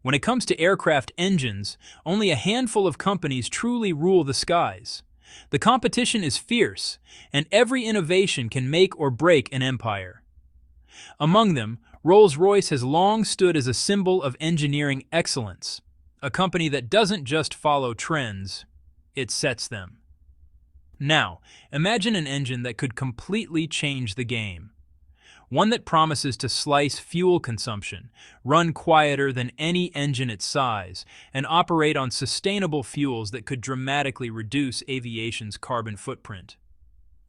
When it comes to aircraft engines, only a handful of companies truly rule the skies. The competition is fierce, and every innovation can make or break an empire. Among them, Rolls-Royce has long stood as a symbol of engineering excellence, a company that doesn't just follow trends, it sets them. Now, imagine an engine that could completely change the game. One that promises to slice fuel consumption, run quieter than any engine its size, and operate on sustainable fuels that could dramatically reduce aviation's carbon footprint.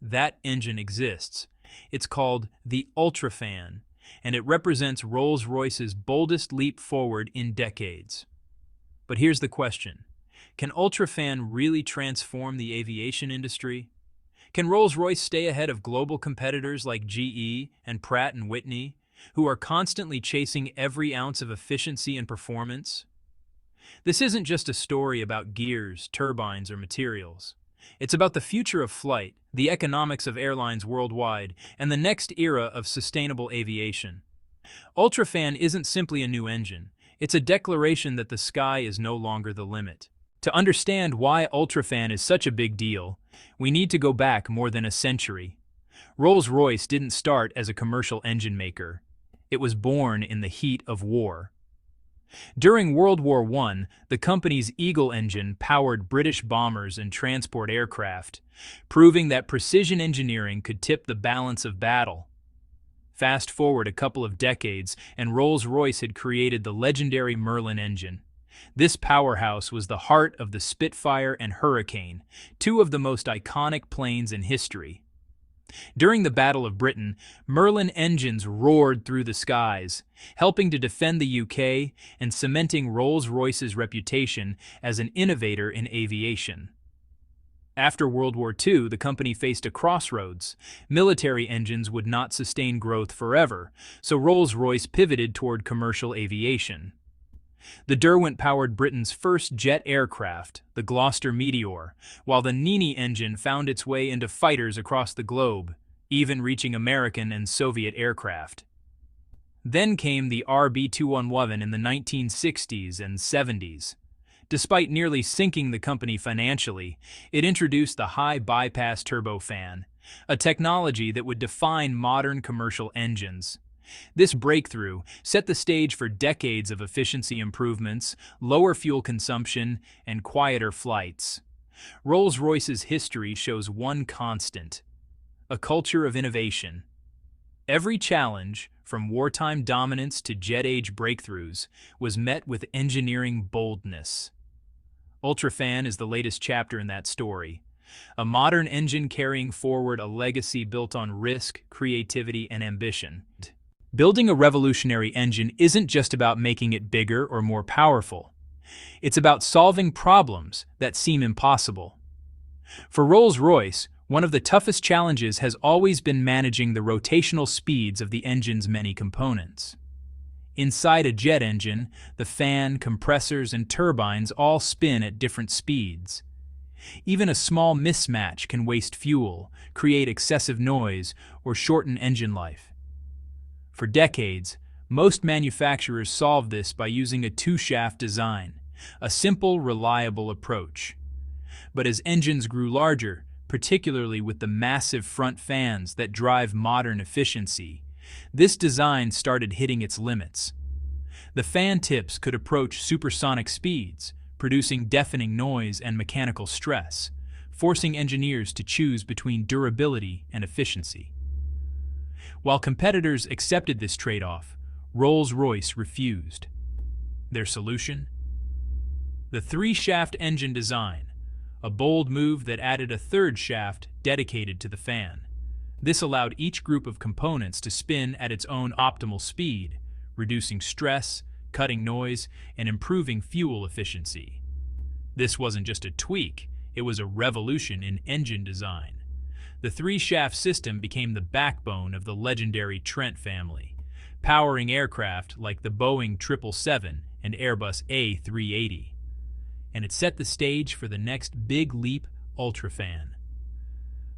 That engine exists. It's called the UltraFan, and it represents Rolls-Royce's boldest leap forward in decades. But here's the question. Can UltraFan really transform the aviation industry? Can Rolls-Royce stay ahead of global competitors like GE and Pratt & Whitney, who are constantly chasing every ounce of efficiency and performance? This isn't just a story about gears, turbines, or materials. It's about the future of flight, the economics of airlines worldwide, and the next era of sustainable aviation. UltraFan isn't simply a new engine. It's a declaration that the sky is no longer the limit. To understand why UltraFan is such a big deal, we need to go back more than a century. Rolls-Royce didn't start as a commercial engine maker. It was born in the heat of war. During World War I, the company's Eagle engine powered British bombers and transport aircraft, proving that precision engineering could tip the balance of battle. Fast forward a couple of decades, and Rolls-Royce had created the legendary Merlin engine. This powerhouse was the heart of the Spitfire and Hurricane, two of the most iconic planes in history. During the Battle of Britain, Merlin engines roared through the skies, helping to defend the UK and cementing Rolls-Royce's reputation as an innovator in aviation. After World War II, the company faced a crossroads. Military engines would not sustain growth forever, so Rolls-Royce pivoted toward commercial aviation. The Derwent powered Britain's first jet aircraft, the Gloucester Meteor, while the Nini engine found its way into fighters across the globe, even reaching American and Soviet aircraft. Then came the RB211 in the 1960s and 70s. Despite nearly sinking the company financially, it introduced the high bypass turbofan, a technology that would define modern commercial engines. This breakthrough set the stage for decades of efficiency improvements, lower fuel consumption, and quieter flights. Rolls-Royce's history shows one constant: a culture of innovation. Every challenge, from wartime dominance to jet-age breakthroughs, was met with engineering boldness. UltraFan is the latest chapter in that story. A modern engine carrying forward a legacy built on risk, creativity, and ambition. Building a revolutionary engine isn't just about making it bigger or more powerful. It's about solving problems that seem impossible. For Rolls-Royce, one of the toughest challenges has always been managing the rotational speeds of the engine's many components. Inside a jet engine, the fan, compressors, and turbines all spin at different speeds. Even a small mismatch can waste fuel, create excessive noise, or shorten engine life. For decades, most manufacturers solved this by using a two-shaft design, a simple, reliable approach. But as engines grew larger, particularly with the massive front fans that drive modern efficiency, this design started hitting its limits. The fan tips could approach supersonic speeds, producing deafening noise and mechanical stress, forcing engineers to choose between durability and efficiency. While competitors accepted this trade-off, Rolls-Royce refused. Their solution? The three-shaft engine design, a bold move that added a third shaft dedicated to the fan. This allowed each group of components to spin at its own optimal speed, reducing stress, cutting noise, and improving fuel efficiency. This wasn't just a tweak, it was a revolution in engine design. The three-shaft system became the backbone of the legendary Trent family, powering aircraft like the Boeing 777 and Airbus A380. And it set the stage for the next big leap, UltraFan.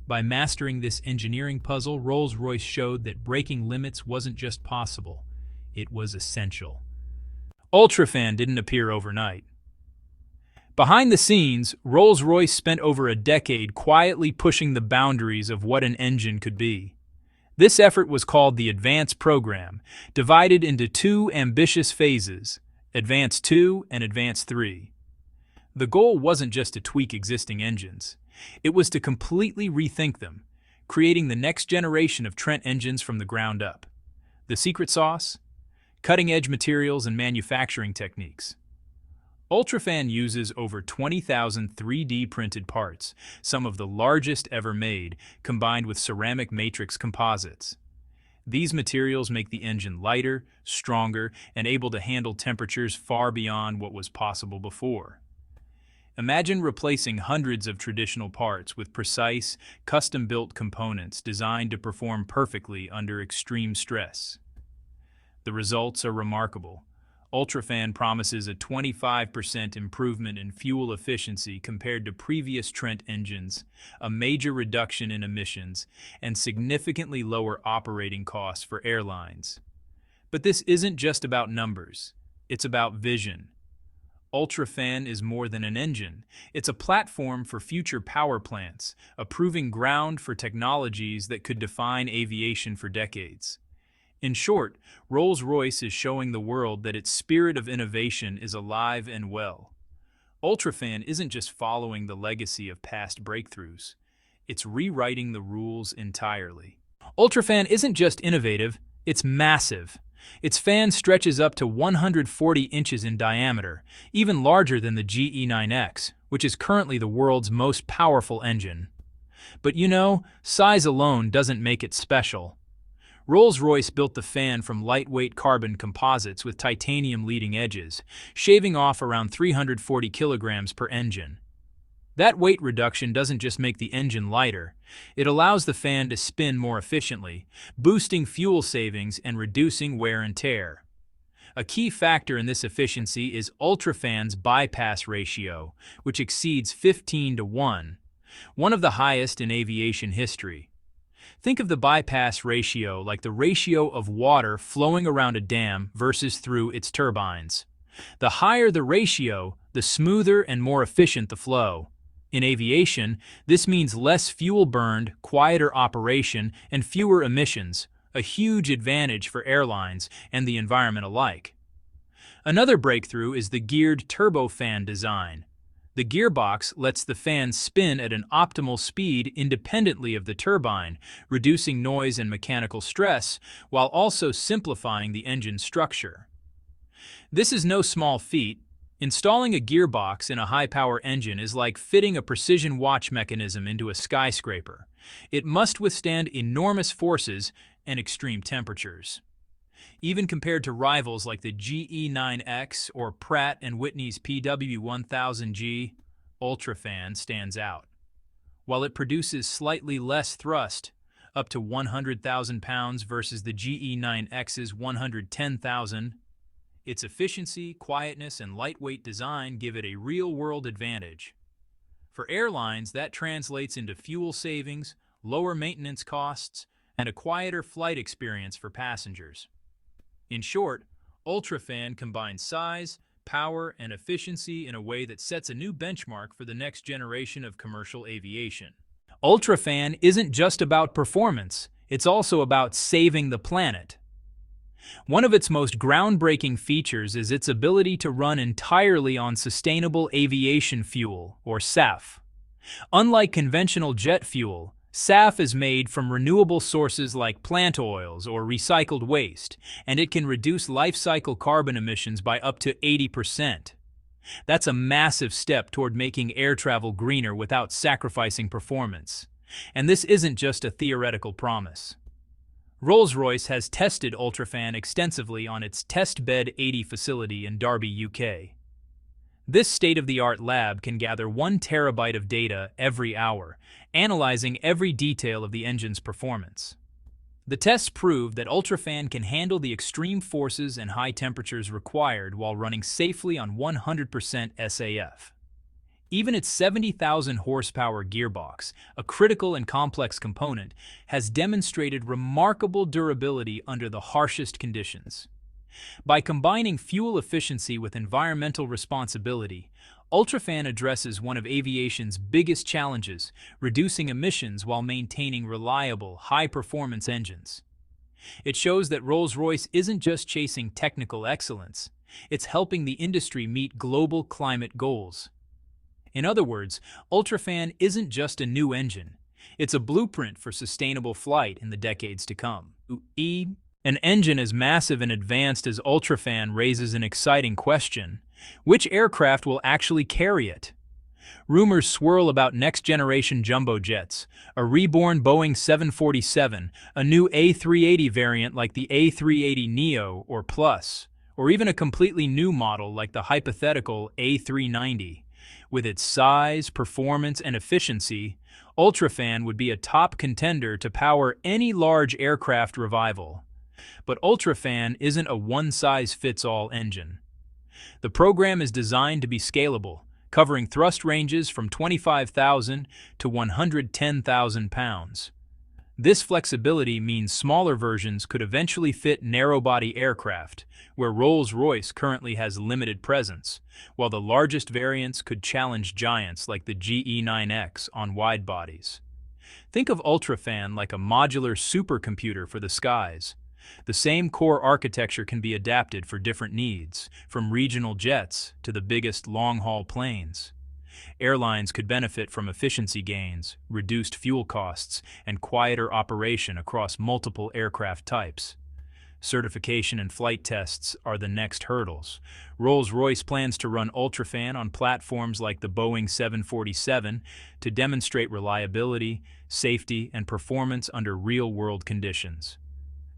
By mastering this engineering puzzle, Rolls-Royce showed that breaking limits wasn't just possible, it was essential. UltraFan didn't appear overnight. Behind the scenes, Rolls-Royce spent over a decade quietly pushing the boundaries of what an engine could be. This effort was called the Advance program, divided into two ambitious phases, Advance 2 and Advance 3. The goal wasn't just to tweak existing engines. It was to completely rethink them, creating the next generation of Trent engines from the ground up. The secret sauce? Cutting-edge materials and manufacturing techniques. UltraFan uses over 20,000 3D printed parts, some of the largest ever made, combined with ceramic matrix composites. These materials make the engine lighter, stronger, and able to handle temperatures far beyond what was possible before. Imagine replacing hundreds of traditional parts with precise, custom-built components designed to perform perfectly under extreme stress. The results are remarkable. UltraFan promises a 25% improvement in fuel efficiency compared to previous Trent engines, a major reduction in emissions, and significantly lower operating costs for airlines. But this isn't just about numbers. It's about vision. UltraFan is more than an engine. It's a platform for future power plants, a proving ground for technologies that could define aviation for decades. In short, Rolls-Royce is showing the world that its spirit of innovation is alive and well. UltraFan isn't just following the legacy of past breakthroughs. It's rewriting the rules entirely. UltraFan isn't just innovative, it's massive. Its fan stretches up to 140 inches in diameter, even larger than the M.A.X.I, which is currently the world's most powerful engine. But you know, size alone doesn't make it special. Rolls-Royce built the fan from lightweight carbon composites with titanium leading edges, shaving off around 340 kilograms per engine. That weight reduction doesn't just make the engine lighter, it allows the fan to spin more efficiently, boosting fuel savings and reducing wear and tear. A key factor in this efficiency is UltraFan's bypass ratio, which exceeds 15:1, one of the highest in aviation history. Think of the bypass ratio like the ratio of water flowing around a dam versus through its turbines. The higher the ratio, the smoother and more efficient the flow. In aviation, this means less fuel burned, quieter operation, and fewer emissions, a huge advantage for airlines and the environment alike. Another breakthrough is the geared turbofan design. The gearbox lets the fan spin at an optimal speed independently of the turbine, reducing noise and mechanical stress, while also simplifying the engine structure. This is no small feat. Installing a gearbox in a high-power engine is like fitting a precision watch mechanism into a skyscraper. It must withstand enormous forces and extreme temperatures. Even compared to rivals like the GE9X or Pratt & Whitney's PW1000G, UltraFan stands out. While it produces slightly less thrust, up to 100,000 pounds versus the GE9X's 110,000, its efficiency, quietness, and lightweight design give it a real-world advantage. For airlines, that translates into fuel savings, lower maintenance costs, and a quieter flight experience for passengers. In short, UltraFan combines size, power, and efficiency in a way that sets a new benchmark for the next generation of commercial aviation. UltraFan isn't just about performance, it's also about saving the planet. One of its most groundbreaking features is its ability to run entirely on sustainable aviation fuel, or SAF. Unlike conventional jet fuel, SAF is made from renewable sources like plant oils or recycled waste, and it can reduce life cycle carbon emissions by up to 80%. That's a massive step toward making air travel greener without sacrificing performance. And this isn't just a theoretical promise. Rolls-Royce has tested UltraFan extensively on its Testbed 80 facility in Derby, UK. This state-of-the-art lab can gather 1 terabyte of data every hour, analyzing every detail of the engine's performance. The tests prove that UltraFan can handle the extreme forces and high temperatures required while running safely on 100% SAF. Even its 70,000 horsepower gearbox, a critical and complex component, has demonstrated remarkable durability under the harshest conditions. By combining fuel efficiency with environmental responsibility, UltraFan addresses one of aviation's biggest challenges, reducing emissions while maintaining reliable, high-performance engines. It shows that Rolls-Royce isn't just chasing technical excellence, it's helping the industry meet global climate goals. In other words, UltraFan isn't just a new engine, it's a blueprint for sustainable flight in the decades to come. An engine as massive and advanced as UltraFan raises an exciting question. Which aircraft will actually carry it? Rumors swirl about next-generation jumbo jets, a reborn Boeing 747, a new A380 variant like the A380neo or Plus, or even a completely new model like the hypothetical A390. With its size, performance, and efficiency, UltraFan would be a top contender to power any large aircraft revival. But UltraFan isn't a one-size-fits-all engine. The program is designed to be scalable, covering thrust ranges from 25,000 to 110,000 pounds. This flexibility means smaller versions could eventually fit narrow-body aircraft, where Rolls-Royce currently has limited presence, while the largest variants could challenge giants like the GE9X on wide bodies. Think of UltraFan like a modular supercomputer for the skies. The same core architecture can be adapted for different needs, from regional jets to the biggest long-haul planes. Airlines could benefit from efficiency gains, reduced fuel costs, and quieter operation across multiple aircraft types. Certification and flight tests are the next hurdles. Rolls-Royce plans to run UltraFan on platforms like the Boeing 747 to demonstrate reliability, safety, and performance under real-world conditions.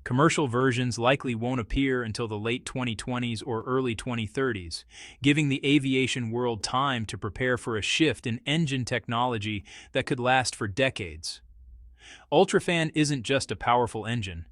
Commercial versions likely won't appear until the late 2020s or early 2030s, giving the aviation world time to prepare for a shift in engine technology that could last for decades. UltraFan isn't just a powerful engine.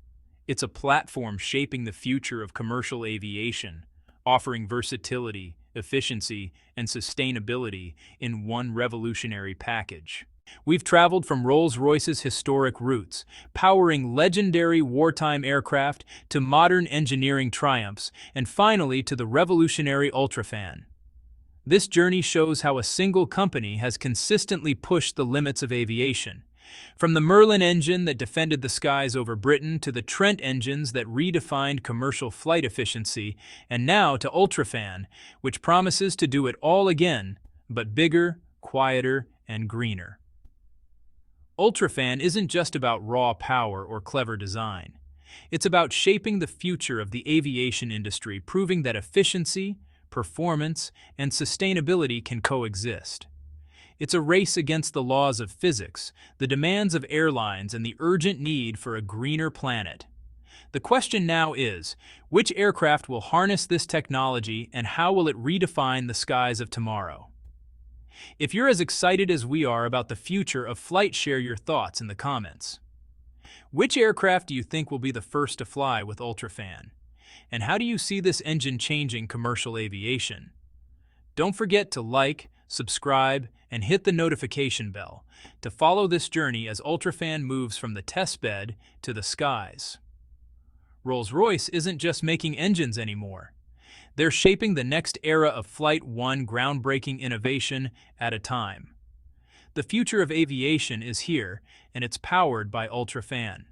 It's a platform shaping the future of commercial aviation, offering versatility, efficiency, and sustainability in one revolutionary package. We've traveled from Rolls-Royce's historic roots, powering legendary wartime aircraft to modern engineering triumphs, and finally to the revolutionary UltraFan. This journey shows how a single company has consistently pushed the limits of aviation. From the Merlin engine that defended the skies over Britain to the Trent engines that redefined commercial flight efficiency, and now to UltraFan, which promises to do it all again, but bigger, quieter, and greener. UltraFan isn't just about raw power or clever design. It's about shaping the future of the aviation industry, proving that efficiency, performance, and sustainability can coexist. It's a race against the laws of physics, the demands of airlines, and the urgent need for a greener planet. The question now is, which aircraft will harness this technology and how will it redefine the skies of tomorrow? If you're as excited as we are about the future of flight, share your thoughts in the comments. Which aircraft do you think will be the first to fly with UltraFan? And how do you see this engine changing commercial aviation? Don't forget to like, subscribe, and hit the notification bell to follow this journey as UltraFan moves from the testbed to the skies. Rolls-Royce isn't just making engines anymore. They're shaping the next era of flight, one groundbreaking innovation at a time. The future of aviation is here, and it's powered by UltraFan.